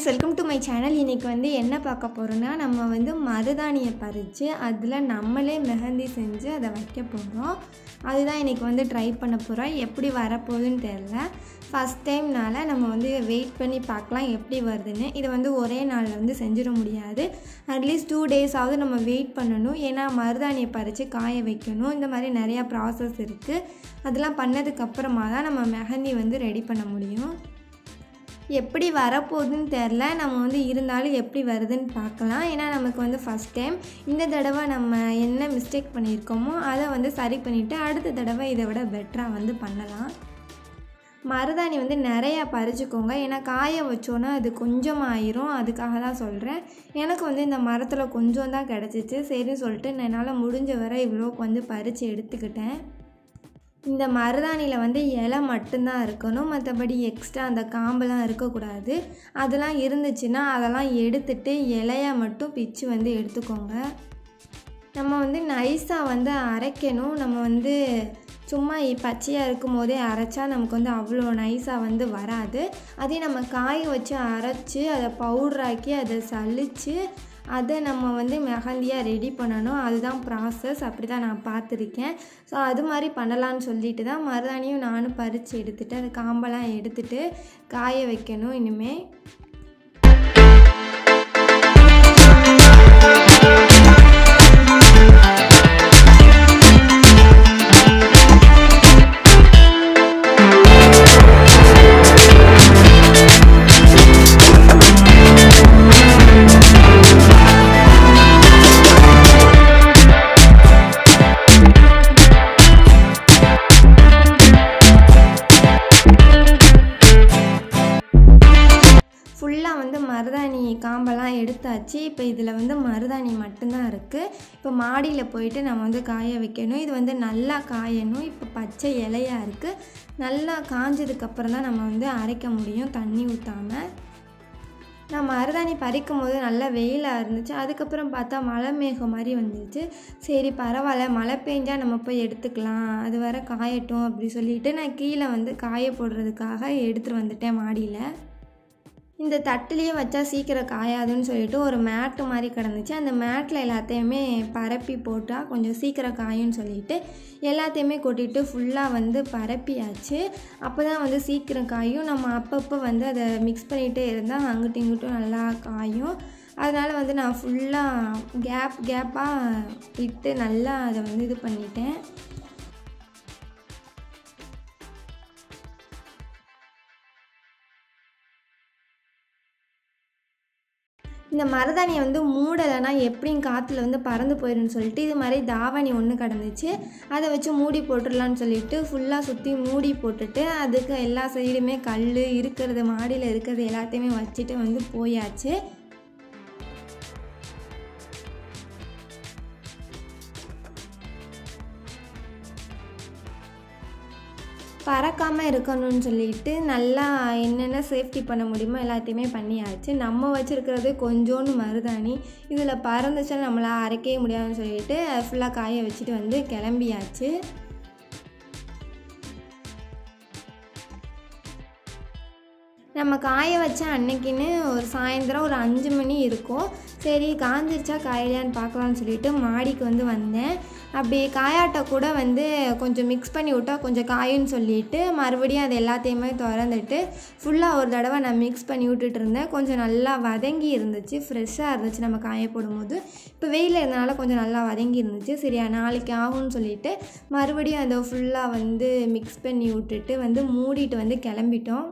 Welcome to my channel. இன்றைக்கி வந்து என்ன பார்க்க போகிறோன்னா, நம்ம வந்து மருதாணியை பறித்து அதில் நம்மளே மெஹந்தி செஞ்சு அதை வைக்க போகிறோம். அதுதான் இன்றைக்கி வந்து ட்ரை பண்ண போகிறோம். எப்படி வரப்போகுதுன்னு தெரில. ஃபஸ்ட் டைம்னால நம்ம வந்து வெயிட் பண்ணி பார்க்கலாம் எப்படி வருதுன்னு. இதை வந்து ஒரே நாளில் வந்து செஞ்சிட முடியாது. அட்லீஸ்ட் 2 டேஸாவது நம்ம வெயிட் பண்ணணும். ஏன்னா மருதாணியை பறித்து காய வைக்கணும். இந்த மாதிரி நிறையா ப்ராசஸ் இருக்குது. அதெல்லாம் பண்ணதுக்கப்புறமா தான் நம்ம மெஹந்தி வந்து ரெடி பண்ண முடியும். எப்படி வரப்போகுதுன்னு தெரில. நம்ம வந்து இருந்தாலும் எப்படி வருதுன்னு பார்க்கலாம். ஏன்னா நமக்கு வந்து ஃபஸ்ட் டைம். இந்த தடவை நம்ம என்ன மிஸ்டேக் பண்ணியிருக்கோமோ அதை வந்து சரி பண்ணிவிட்டு அடுத்த தடவை இதை விட பெட்டராக வந்து பண்ணலாம். மருதாணி வந்து நிறையா பறிச்சுக்கோங்க. ஏன்னா காய வச்சோன்னா அது கொஞ்சமாக ஆயிரும். அதுக்காக தான் சொல்கிறேன். எனக்கு வந்து இந்த மரத்தில் கொஞ்சம் தான் கிடச்சிச்சு. சரின்னு சொல்லிட்டு என்னால் முடிஞ்ச வரை இவ்வளோக்கு வந்து பறித்து எடுத்துக்கிட்டேன். இந்த மருதாணியில் வந்து இலை மட்டும்தான் இருக்கணும். மற்றபடி எக்ஸ்ட்ரா அந்த காம்பெல்லாம் இருக்கக்கூடாது. அதெல்லாம் இருந்துச்சுன்னா அதெல்லாம் எடுத்துட்டு இலையை மட்டும் பிச்சு வந்து எடுத்துக்கோங்க. நம்ம வந்து நைஸாக வந்து அரைக்கணும். நம்ம வந்து சும்மா பச்சையாக இருக்கும் போதே அரைச்சா நமக்கு வந்து அவ்வளோ நைஸாக வந்து வராது. அதே நம்ம காய வச்சு அரைச்சி அதை பவுட்ராக்கி அதை சலித்து அதை நம்ம வந்து மெஹந்தியாக ரெடி பண்ணணும். அதுதான் ப்ராசஸ். அப்படி தான் நான் பார்த்துருக்கேன். ஸோ அது மாதிரி பண்ணலான்னு சொல்லிட்டு தான் மருதாணியும் நானும் பறித்து எடுத்துகிட்டு அது காம்பெல்லாம் எடுத்துகிட்டு காய வைக்கணும் இனிமேல். ஃபுல்லாக வந்து மருதாணி காம்பெல்லாம் எடுத்தாச்சு. இப்போ இதில் வந்து மருதாணி மட்டும்தான் இருக்குது. இப்போ மாடியில் போயிட்டு நம்ம வந்து காய வைக்கணும். இது வந்து நல்லா காயணும். இப்போ பச்சை இலையாக இருக்குது. நல்லா காஞ்சதுக்கப்புறம் தான் நம்ம வந்து அரைக்க முடியும் தண்ணி ஊற்றாமல். நான் மருதாணி பறிக்கும் போது நல்லா வெயிலாக இருந்துச்சு. அதுக்கப்புறம் பார்த்தா மழை மேகம் மாதிரி வந்துச்சு. சரி பரவாயில்ல, மழை பெஞ்சால் நம்ம போய் எடுத்துக்கலாம், அது வர காயட்டும் அப்படி சொல்லிவிட்டு நான் கீழே வந்து காய போடுறதுக்காக எடுத்துகிட்டு வந்துட்டேன் மாடியில். இந்த தட்டுலேயே வச்சா சீக்கிரம் காயாதுன்னு சொல்லிட்டு ஒரு மேட்டு மாதிரி கிடந்துச்சு. அந்த மேட்டில் எல்லாத்தையுமே பரப்பி போட்டால் கொஞ்சம் சீக்கிரம் காயும்னு சொல்லிட்டு எல்லாத்தையுமே கொட்டிட்டு ஃபுல்லாக வந்து பரப்பியாச்சு. அப்போ தான் வந்து சீக்கிரம் காயும். நம்ம அப்பப்போ வந்து அதை மிக்ஸ் பண்ணிகிட்டே இருந்தால் அங்கிட்டும் இங்கிட்டும் நல்லா காயும். அதனால் வந்து நான் ஃபுல்லாக கேப்பாக இட்டு நல்லா அதை வந்து இது பண்ணிட்டேன். இந்த மருதாணியை வந்து மூடலைன்னா எப்படியும் காற்றுல வந்து பறந்து போயிடும்னு சொல்லிட்டு இது மாதிரி தாவணி ஒன்று கிடந்துச்சு. அதை வச்சு மூடி போட்டுடலான்னு சொல்லிட்டு ஃபுல்லாக சுற்றி மூடி போட்டுட்டு அதுக்கு எல்லா சைடுமே கல் இருக்கிறது, மாடியில் இருக்கிறது எல்லாத்தையுமே வச்சுட்டு வந்து போயாச்சு. பறக்காமல் இருக்கணும்னு சொல்லிட்டு நல்லா என்னென்ன சேஃப்டி பண்ண முடியுமோ எல்லாத்தையுமே பண்ணியாச்சு. நம்ம வச்சுருக்கிறது கொஞ்சோன்னு மருதாணி. இதில் பறந்துச்சா நம்மளால் அரைக்கவே முடியாதுன்னு சொல்லிட்டு ஃபுல்லாக காய வச்சுட்டு வந்து கிளம்பியாச்சு. நம்ம காய வச்ச அன்னைக்குன்னு ஒரு சாயந்தரம் ஒரு 5 மணி இருக்கும். சரி காஞ்சிருச்சா காயலையான்னு பார்க்கலான்னு சொல்லிட்டு மாடிக்கு வந்து வந்தேன். அப்படி காயாட்ட கூட வந்து கொஞ்சம் மிக்ஸ் பண்ணி விட்டால் கொஞ்சம் காயுன்னு சொல்லிட்டு மறுபடியும் அது எல்லாத்தையுமே திறந்துட்டு ஃபுல்லாக ஒரு தடவை நான் மிக்ஸ் பண்ணி விட்டுட்டு இருந்தேன். கொஞ்சம் நல்லா வதங்கி இருந்துச்சு, ஃப்ரெஷ்ஷாக இருந்துச்சு நம்ம காய போடும்போது. இப்போ வெயிலில் இருந்தனால கொஞ்சம் நல்லா வதங்கி இருந்துச்சு. சரியா நாளைக்கு ஆகும்னு சொல்லிட்டு மறுபடியும் அதை ஃபுல்லாக வந்து மிக்ஸ் பண்ணி விட்டுட்டு வந்து மூடிட்டு வந்து கிளம்பிட்டோம்.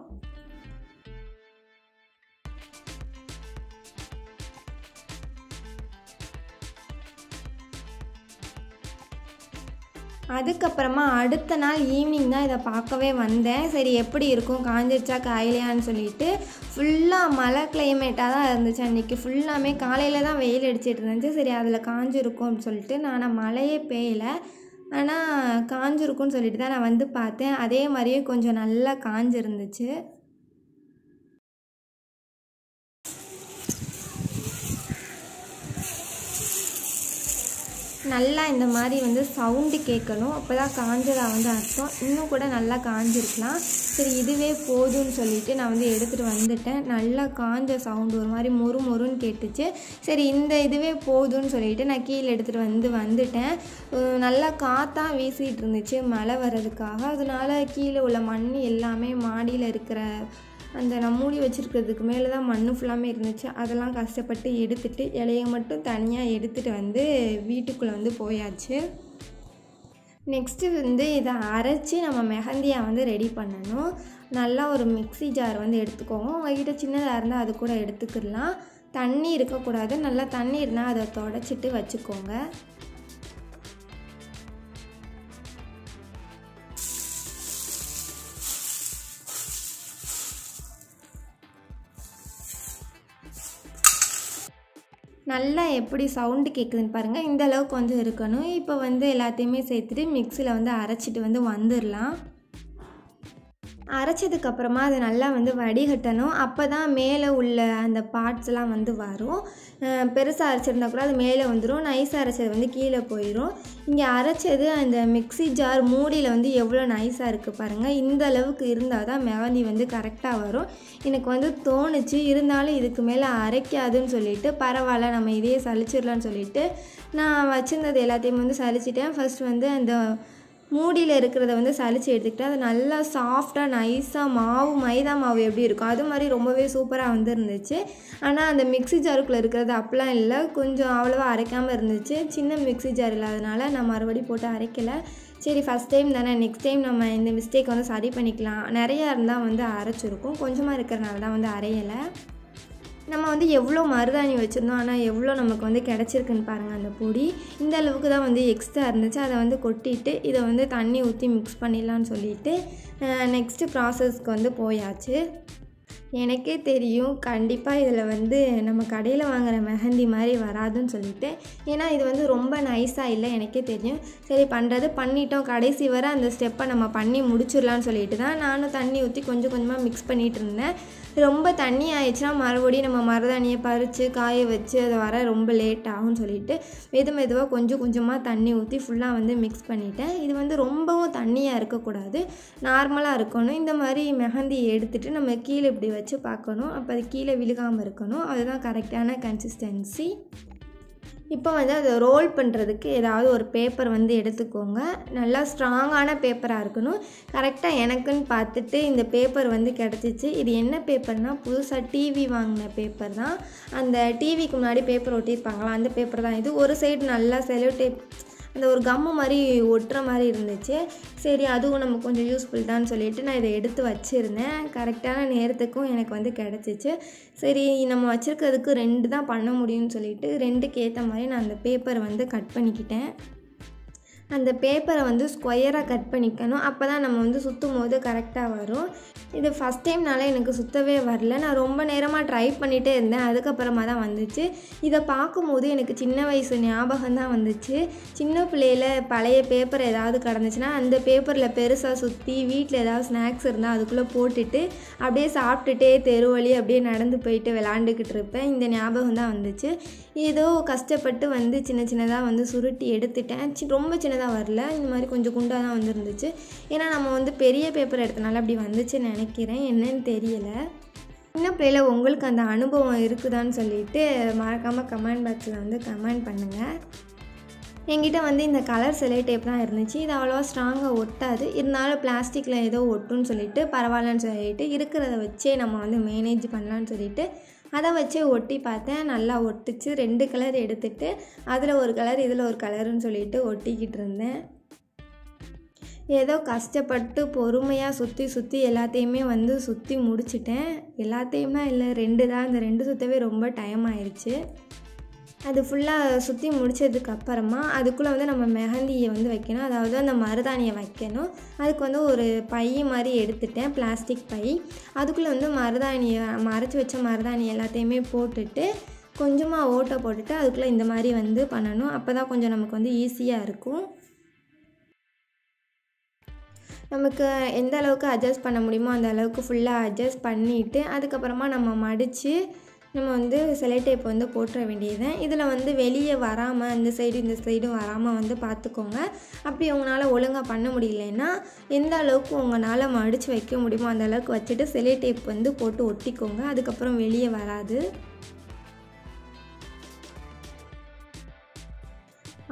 அதுக்கப்புறமா அடுத்த நாள் ஈவினிங் தான் இதை பார்க்கவே வந்தேன். சரி எப்படி இருக்கும், காஞ்சிருச்சா காயலையான்னு சொல்லிட்டு. ஃபுல்லாக மழை கிளைமேட்டாக தான் இருந்துச்சு அன்றைக்கி. ஃபுல்லாமே காலையில் தான் வெயில் அடிச்சிட்டு இருந்துச்சு. சரி அதில் காஞ்சிருக்கும் அப்படின்னு சொல்லிட்டு நான் மழையே பெய்யலை, ஆனால் காஞ்சிருக்கும்னு சொல்லிட்டு தான் நான் வந்து பார்த்தேன். அதே மாதிரியே கொஞ்சம் நல்லா காஞ்சிருந்துச்சு. நல்லா இந்த மாதிரி வந்து சவுண்டு கேட்கணும். அப்போ தான் காஞ்சதாக வந்து அர்த்தம். இன்னும் கூட நல்லா காஞ்சிருக்கலாம். சரி இதுவே போதும்னு சொல்லிவிட்டு நான் வந்து எடுத்துகிட்டு வந்துட்டேன். நல்லா காஞ்ச சவுண்டு ஒரு மாதிரி மொறு மொறுன்னு கேட்டுச்சு. சரி இந்த இதுவே போதும்னு சொல்லிவிட்டு நான் கீழே எடுத்துகிட்டு வந்துட்டேன். நல்லா காற்றா வீசிகிட்டு இருந்துச்சு மழை வர்றதுக்காக. அதனால கீழே உள்ள மண் எல்லாமே மாடியில் இருக்கிற அந்த நான் மூடி வச்சுருக்கிறதுக்கு மேலே தான் மண் ஃபுல்லாமே இருந்துச்சு. அதெல்லாம் கஷ்டப்பட்டு எடுத்துகிட்டு இலையை மட்டும் தனியாக எடுத்துகிட்டு வந்து வீட்டுக்குள்ளே வந்து போயாச்சு. நெக்ஸ்ட்டு வந்து இதை அரைச்சி நம்ம மெஹந்தியாக வந்து ரெடி பண்ணணும். நல்லா ஒரு மிக்ஸி ஜார் வந்து எடுத்துக்கோங்க. உங்கள்கிட்ட சின்னதாக இருந்தால் அது கூட எடுத்துக்கிடலாம். தண்ணி இருக்கக்கூடாது. நல்லா தண்ணி இருந்தால் அதை தொடச்சிட்டு வச்சுக்கோங்க. நல்லா எப்படி சவுண்டு கேட்குதுன்னு பாருங்கள். இந்த அளவுக்கு வந்து இருக்கணும். இப்போ வந்து எல்லாத்தையுமே சேர்த்துட்டு மிக்ஸியில் வந்து அரைச்சிட்டு வந்து வந்துடலாம். அரைச்சதுக்கப்புறமா அதை நல்லா வந்து வடிகட்டணும். அப்போ தான் மேலே உள்ள அந்த பார்ட்ஸ்லாம் வந்து வரும். பெருசாக அரைச்சிருந்தா கூட அது மேலே வந்துடும். நைஸாக அரைச்சது வந்து கீழே போயிடும். இங்கே அரைச்சது அந்த மிக்ஸி ஜார் மூடியில் வந்து எவ்வளோ நைஸாக இருக்குது பாருங்கள். இந்த அளவுக்கு இருந்தால் தான் மெஹந்தி வந்து கரெக்டாக வரும். எனக்கு வந்து தோணுச்சு. இருந்தாலும் இதுக்கு மேலே அரைக்காதுன்னு சொல்லிவிட்டு பரவாயில்ல நம்ம இதையே சலிச்சிடலான்னு சொல்லிவிட்டு நான் வச்சுருந்தது எல்லாத்தையும் வந்து சலிச்சிட்டேன். ஃபஸ்ட் வந்து அந்த மூடியில் இருக்கிறத வந்து சலிச்சு எடுத்துக்கிட்டு அது நல்லா சாஃப்டாக நைஸாக மைதா மாவு எப்படி இருக்கும் அது மாதிரி ரொம்பவே சூப்பராக வந்து இருந்துச்சு. ஆனால் அந்த மிக்ஸி ஜாருக்குள்ளே இருக்கிறது அப்படிலாம் இல்லை. கொஞ்சம் அவ்வளோவா அரைக்காமல் இருந்துச்சு. சின்ன மிக்ஸி ஜார் இல்லாதனால நான் மறுபடியும் போட்டு அரைக்கலை. சரி ஃபஸ்ட் டைம் தானே, நெக்ஸ்ட் டைம் நம்ம இந்த மிஸ்டேக் வந்து சரி பண்ணிக்கலாம். நிறையா இருந்தால் வந்து அரைச்சிருக்கும். கொஞ்சமாக இருக்கிறனால தான் வந்து அரையலை. நம்ம வந்து எவ்வளோ மருதாணி வச்சுருந்தோம், ஆனால் எவ்வளோ நமக்கு வந்து கிடச்சிருக்குன்னு பாருங்கள். அந்த பொடி இந்த அளவுக்கு தான் வந்து எக்ஸ்ட்ரா இருந்துச்சு. அதை வந்து கொட்டிட்டு இதை வந்து தண்ணி ஊற்றி மிக்ஸ் பண்ணிடலான்னு சொல்லிவிட்டு நெக்ஸ்ட்டு ப்ராசஸ்க்கு வந்து போயாச்சு. எனக்கே தெரியும் கண்டிப்பாக இதில் வந்து நம்ம கடையில் வாங்குகிற மெஹந்தி மாதிரி வராதுன்னு சொல்லிட்டு. ஏன்னா இது வந்து ரொம்ப நைஸாக இல்லை, எனக்கே தெரியும். சரி பண்ணுறது பண்ணிட்டோம், கடைசி வரை அந்த ஸ்டெப்பை நம்ம பண்ணி முடிச்சிடலான்னு சொல்லிட்டு தான் நானும் தண்ணி ஊற்றி கொஞ்சம் கொஞ்சமாக மிக்ஸ் பண்ணிகிட்டு இருந்தேன். ரொம்ப தண்ணி ஆயிடுச்சுன்னா மறுபடியும் நம்ம மருதாணியை பறித்து காய வச்சு அது வர ரொம்ப லேட் ஆகும்னு சொல்லிட்டு மெதுவாக கொஞ்சம் கொஞ்சமாக தண்ணி ஊற்றி ஃபுல்லாக வந்து மிக்ஸ் பண்ணிட்டேன். இது வந்து ரொம்பவும் தண்ணியாக இருக்கக்கூடாது, நார்மலாக இருக்கணும். இந்த மாதிரி மெஹந்தி எடுத்துகிட்டு நம்ம கீழே இப்படி வச்சு பார்க்கணும். அப்போ அது கீழே விழுகாமல் இருக்கணும். அதுதான் கரெக்டான கன்சிஸ்டன்சி. இப்போ வந்து அதை ரோல் பண்ணுறதுக்கு ஏதாவது ஒரு பேப்பர் வந்து எடுத்துக்கோங்க. நல்லா ஸ்ட்ராங்கான பேப்பராக இருக்கணும். கரெக்டாக எனக்குன்னு பார்த்துட்டு இந்த பேப்பர் வந்து கிடச்சிச்சு. இது என்ன பேப்பர்னால் புதுசாக டிவி வாங்கின பேப்பர் தான். அந்த டிவிக்கு முன்னாடி பேப்பர் ஒட்டியிருப்பாங்களா அந்த பேப்பர் தான் இது. ஒரு சைடு நல்லா செலோ டேப் அந்த ஒரு கம்மு மாதிரி ஒட்டுற மாதிரி இருந்துச்சு. சரி அதுவும் நமக்கு கொஞ்சம் யூஸ்ஃபுல் தான் சொல்லிவிட்டு நான் இதை எடுத்து வச்சுருந்தேன். கரெக்டான நேரத்துக்கும் எனக்கு வந்து கிடச்சிச்சு. சரி நம்ம வச்சுருக்கிறதுக்கு 2 தான் பண்ண முடியும்னு சொல்லிவிட்டு 2க்கு ஏற்ற மாதிரி நான் அந்த பேப்பரை வந்து கட் பண்ணிக்கிட்டேன். அந்த பேப்பரை வந்து ஸ்கொயராக கட் பண்ணிக்கணும். அப்போ தான் நம்ம வந்து சுற்றும் போது கரெக்டாக வரும். இது ஃபஸ்ட் டைம்னால எனக்கு சுற்றவே வரல. நான் ரொம்ப நேரமாக ட்ரை பண்ணிகிட்டே இருந்தேன். அதுக்கப்புறமா தான் வந்துச்சு. இதை பார்க்கும்போது எனக்கு சின்ன வயசு ஞாபகம் தான் வந்துச்சு. சின்ன பிள்ளையில் பழைய பேப்பர் ஏதாவது கிடந்துச்சுன்னா அந்த பேப்பரில் பெருசாக சுற்றி வீட்டில் ஏதாவது ஸ்நாக்ஸ் இருந்தால் அதுக்குள்ளே போட்டுட்டு அப்படியே சாப்பிட்டுட்டே தெரு வழி அப்படியே நடந்து போயிட்டு விளாண்டுக்கிட்டு இருப்பேன். இந்த ஞாபகம் தான் வந்துச்சு. ஏதோ கஷ்டப்பட்டு வந்து சின்னதாக வந்து சுருட்டி எடுத்துட்டேன். ரொம்ப சின்னதாக வரல, இந்த மாதிரி கொஞ்சம் குண்டாக தான் வந்துருந்துச்சு. ஏன்னா நம்ம வந்து பெரிய பேப்பர் எடுத்தனால அப்படி வந்துச்சுன்னு நினைக்கிறேன், என்னன்னு தெரியல. சின்ன பிள்ளையில் உங்களுக்கு அந்த அனுபவம் இருக்குதான்னு சொல்லிட்டு மறக்காமல் கமெண்ட் பாக்ஸில் வந்து கமெண்ட் பண்ணுங்கள். என்கிட்ட வந்து இந்த கலர் செலை டேப் தான் இருந்துச்சு. இது அவ்வளோவா ஸ்ட்ராங்காக ஒட்டாது. இருந்தாலும் பிளாஸ்டிக்கில் ஏதோ ஒட்டுன்னு சொல்லிட்டு பரவாயில்லன்னு சொல்லிட்டு இருக்கிறத வச்சே நம்ம வந்து மேனேஜ் பண்ணலான்னு சொல்லிட்டு அதை வச்சே ஒட்டி பார்த்தேன். நல்லா ஒட்டுச்சு. 2 கலர் எடுத்துகிட்டு அதில் ஒரு கலர் இதில் ஒரு கலருன்னு சொல்லிட்டு ஒட்டிக்கிட்டு இருந்தேன். ஏதோ கஷ்டப்பட்டு பொறுமையாக சுற்றி எல்லாத்தையுமே வந்து சுற்றி முடிச்சிட்டேன். எல்லாத்தையுமே இல்லை, 2 தான். இந்த 2 சுற்றவே ரொம்ப டைம் ஆயிடுச்சு. அது ஃபுல்லாக சுற்றி முடித்ததுக்கப்புறமா அதுக்குள்ளே வந்து நம்ம மெஹந்தியை வந்து வைக்கணும். அதாவது அந்த மருதாணியை வைக்கணும். அதுக்கு வந்து ஒரு பை மாதிரி எடுத்துட்டேன், பிளாஸ்டிக் பை. அதுக்குள்ளே வந்து மருதாணியை அரைச்சி வச்ச மருதாணி எல்லாத்தையுமே போட்டுட்டு கொஞ்சமாக ஓட்டை போட்டுட்டு அதுக்குள்ளே இந்த மாதிரி வந்து பண்ணணும். அப்போ தான் கொஞ்சம் நமக்கு வந்து ஈஸியாக இருக்கும். நமக்கு எந்த அளவுக்கு அட்ஜஸ்ட் பண்ண முடியுமோ அந்த அளவுக்கு ஃபுல்லாக அட்ஜஸ்ட் பண்ணிவிட்டு அதுக்கப்புறமா நம்ம மடித்து நம்ம வந்து செலோ டேப் வந்து போட்டுற வேண்டியது. இதில் வந்து வெளியே வராமல் இந்த சைடும் வராமல் வந்து பார்த்துக்கோங்க. அப்படி உங்களால் ஒழுங்காக பண்ண முடியலன்னா எந்த அளவுக்கு உங்களால் மடித்து வைக்க முடியுமோ அந்த அளவுக்கு வச்சுட்டு செலோ டேப் வந்து போட்டு ஒட்டிக்கோங்க. அதுக்கப்புறம் வெளியே வராது.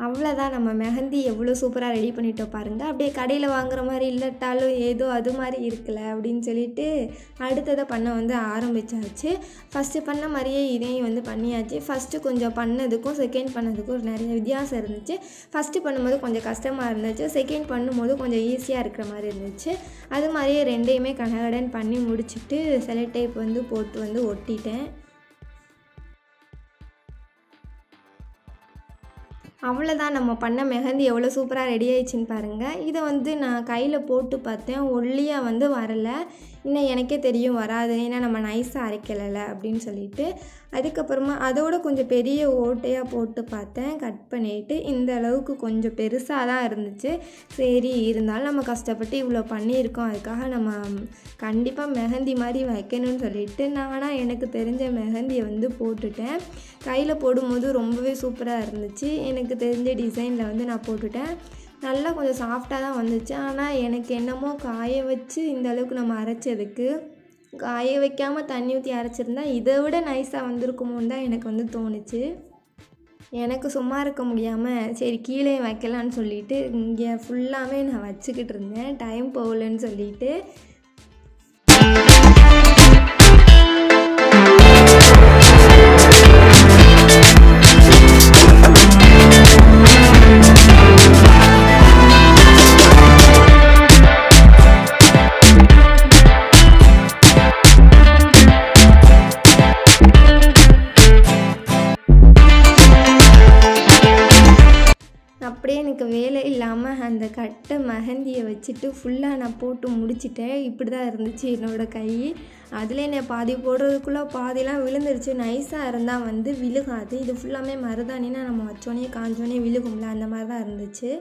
அவ்வளோதான், நம்ம மெஹந்தி எவ்வளோ சூப்பராக ரெடி பண்ணிட்டோம் பாருங்கள். அப்படியே கடையில் வாங்குற மாதிரி இல்லாட்டாலும் ஏதோ அது மாதிரி இருக்குல்ல அப்படின்னு சொல்லிட்டு அடுத்ததை பண்ண வந்து ஆரம்பித்தாச்சு. ஃபஸ்ட்டு பண்ண மாதிரியே இதையும் வந்து பண்ணியாச்சு. ஃபஸ்ட்டு கொஞ்சம் பண்ணதுக்கும் செகண்ட் பண்ணதுக்கும் நிறைய வித்தியாசம் இருந்துச்சு. ஃபஸ்ட்டு பண்ணும்போது கொஞ்சம் கஷ்டமாக இருந்துச்சு, செகண்ட் பண்ணும்போது கொஞ்சம் ஈஸியாக இருக்கிற மாதிரி இருந்துச்சு. அது மாதிரியே ரெண்டையுமே கடகடன் பண்ணி முடிச்சுட்டு செலோ டேப் வந்து போட்டு வந்து ஒட்டிட்டேன். அவ்வளோதான், நம்ம பண்ண மெஹந்தி எவ்வளோ சூப்பராக ரெடி ஆயிடுச்சின்னு பாருங்கள். இதை வந்து நான் கையில் போட்டு பார்த்தேன், ஒல்லியாக வந்து வரலை. இன்னும் எனக்கே தெரியும் வராது, ஏன்னா நம்ம நைஸாக அரைக்கலைல அப்படின்னு சொல்லிட்டு. அதுக்கப்புறமா அதோட கொஞ்சம் பெரிய ஓட்டையாக போட்டு பார்த்தேன், கட் பண்ணிவிட்டு இந்த அளவுக்கு கொஞ்சம் பெருசாக தான் இருந்துச்சு. சரி, இருந்தாலும் நம்ம கஷ்டப்பட்டு இவ்வளோ பண்ணியிருக்கோம், அதுக்காக நம்ம கண்டிப்பாக மெஹந்தி மாதிரி வைக்கணும்னு சொல்லிட்டு நானாக எனக்கு தெரிஞ்ச மெஹந்தியை வந்து போட்டுட்டேன். கையில் போடும்போது ரொம்பவே சூப்பராக இருந்துச்சு. எனக்கு தெரிஞ்ச டிசைனில் வந்து நான் போட்டுட்டேன். நல்லா கொஞ்சம் சாஃப்டாக தான் வந்துச்சு. ஆனால் எனக்கு என்னமோ காய வச்சு இந்த அளவுக்கு நம்ம அரைச்சதுக்கு காய வைக்காமல் தண்ணி ஊற்றி அரைச்சிருந்தா இதை விட நைஸாக வந்திருக்குமோன்னு தான் எனக்கு வந்து தோணுச்சு. எனக்கு சும்மா இருக்க முடியாமல் சரி கீழே வைக்கலான்னு சொல்லிட்டு இங்கே ஃபுல்லாமே நான் வச்சுக்கிட்டு இருந்தேன், டைம் போகலன்னு சொல்லிட்டு. அப்படியே எனக்கு வேலை இல்லாமல் அந்த கட்டை மெஹந்தியை வச்சுட்டு ஃபுல்லாக நான் போட்டு முடிச்சிட்டேன். இப்படி தான் இருந்துச்சு என்னோடய கை. அதில் என்ன பாதி போடுறதுக்குள்ளே பாதிலாம் விழுந்துருச்சு. நைஸாக இருந்தால் வந்து விழுகாது. இது ஃபுல்லாமே மருதாணினா நம்ம வச்சோடனே காஞ்சோடனே விழுகும்ல, அந்த மாதிரி தான் இருந்துச்சு.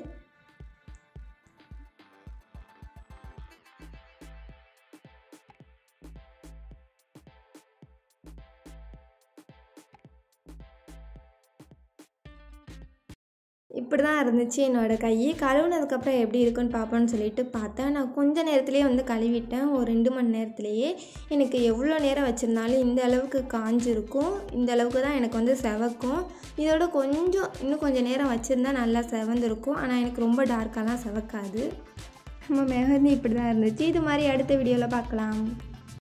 இப்படி தான் இருந்துச்சு என்னோடய கை. கழுவுனதுக்கப்புறம் எப்படி இருக்குன்னு பார்ப்போன்னு சொல்லிட்டு பார்த்தேன். நான் கொஞ்சம் நேரத்துலேயே வந்து கழுவிட்டேன், ஒரு 2 மணி நேரத்துலேயே. எனக்கு எவ்வளோ நேரம் வச்சுருந்தாலும் இந்த அளவுக்கு காஞ்சிருக்கும், இந்த அளவுக்கு தான் எனக்கு வந்து செவக்கும். இதோட இன்னும் கொஞ்சம் நேரம் வச்சுருந்தா நல்லா செவந்திருக்கும். ஆனால் எனக்கு ரொம்ப டார்க்காலாம் செவக்காது. நம்ம மெஹந்தி இப்படி தான் இருந்துச்சு. இது மாதிரி அடுத்த வீடியோவில் பார்க்கலாம்.